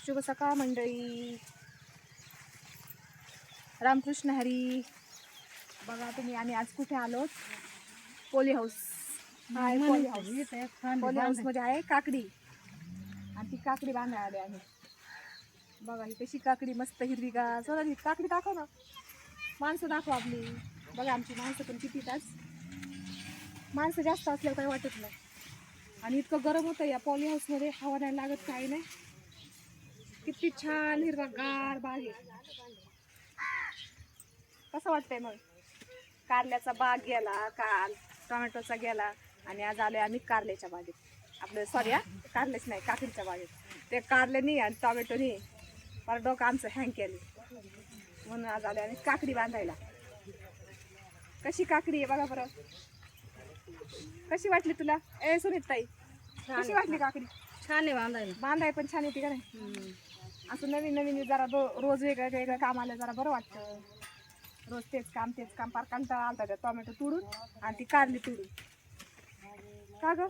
शुभ सकाळ मंडळी, रामकृष्ण हरी. बघा तुम्ही आम्ही आज कुठे आलो? पोली हाऊस. हाय पोली हाऊस मध्ये आहे काकडी, आणि ती काकडी बांधायला आले आम्ही. बघा ही कशी काकडी मस्त हिरवीगार. चला ही काकडी दाखव ना, माणसं दाखव आपली. बघा आमची माणसं पण किती तास, माणसं जास्त असल्यावर काही वाटत नाही. आणि इतकं गरम होतं या पॉली हाऊस मध्ये, हवा नाही लागत काही नाही. किती छान हिरवागार बाग आहे. कसं वाटतंय मग? कारल्याचा बाग गेला काल, टोमॅटोचा गेला, आणि आज आलोय आम्ही कारल्याच्या बागेत. आपलं सॉरी कारल्याच नाही, काकडीच्या बागेत. ते कारल्यानी आणि टोमॅटोनी पर डोकं आमचं हँग केले, म्हणून आज आलोय आम्ही काकडी बांधायला. कशी काकडी आहे बघा बरं. कशी वाटली तुला ए सुनीत ताई? कशी वाटली काकडी? छान आहे बांधायला. बांधाय पण छान येते का नाही? असं नवीन नवीन जरा रोज वेगळं वेगळं काम आलं जरा बरं वाटतं. रोज तेच काम पार कंटाळा आलता त्या टोमॅटो तोडून आणि ती कारली तोडून. का ग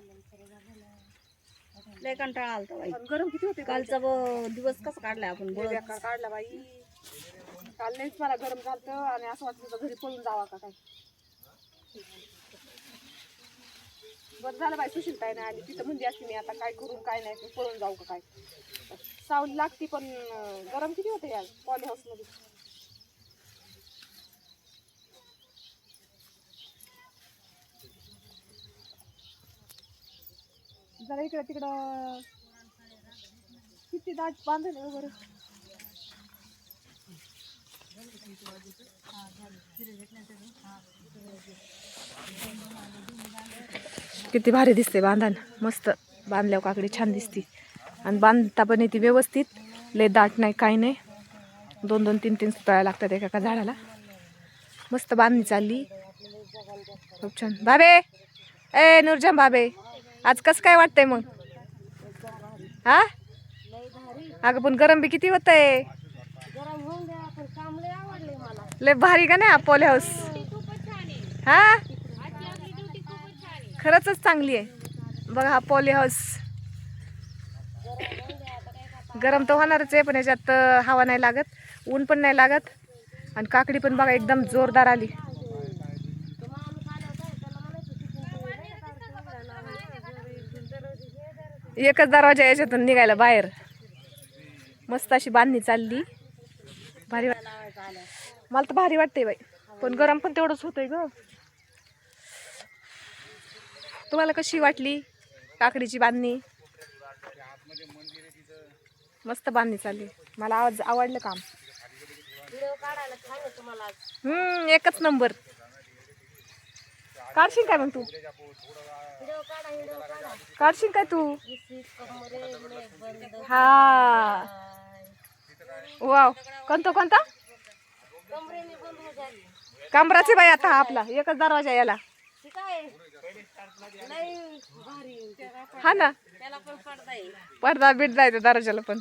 लय कंटाळा आलता बाई. गरम किती होते कालचा दिवस कसा काढलाय आपण? बेकार काढला बाई. काल नाहीच मला गरम झालं आणि असं वाटलं घरी पळून जावा का काय. बरं झालं बाई सुशील ताई नाही आली. तिथं म्हणजे असते मी आता काय करून काय नाही पळून जाऊ का काय. सावली लागती पण गरम किती होते यार पॉली हाऊस मध्ये. जरा इकडं तिकडं किती दाट बांधले बरं. किती भारी दिसते बांधान. मस्त बांधल्यावर काकडी छान दिसती, आणि बांधता पण येते व्यवस्थित. लय दाट नाही काही नाही. 2-2, 3-3 सुताळ्या लागतात एका झाडाला. मस्त बांधणी चालली, खूप छान. बाबे ए नूरजहान बाबे, आज कसं काय वाटतंय मग? हा अगं पण गरम बी किती होतंय. लय भारी का नाही पॉली हाऊस? हा खरंच चांगली आहे बघा हा पॉली हाऊस. गरम तर होणारच आहे, पण याच्यात हवा नाही लागत, ऊन पण नाही लागत, आणि काकडी पण बघा एकदम जोरदार आली. एकच दरवाजा याच्यातून निघायला बाहेर. मस्त अशी बांधणी चालली. भारी मला तर भारी वाटते बाई, पण गरम पण तेवढंच होतंय ग. तुम्हाला कशी वाटली काकडीची बांधणी? मस्त बांधणी चालली. मला आवडलं काम. एकच नंबर. काढशील काय मग तू? काढशील काय तू? हा वाव. कोणता कमराचे बाई. आता आपला एकच दरवाजा याला. हा ना, पडदा बिडदा येतो दरवाजाला पण.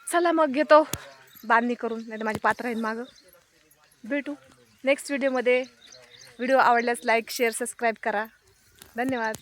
चला मग घेतो बांधणी करून, नाही तर माझी पात्र आहे मागं. भेटू नेक्स्ट व्हिडिओमध्ये. व्हिडिओ आवडल्यास लाईक शेअर सबस्क्राईब करा. धन्यवाद.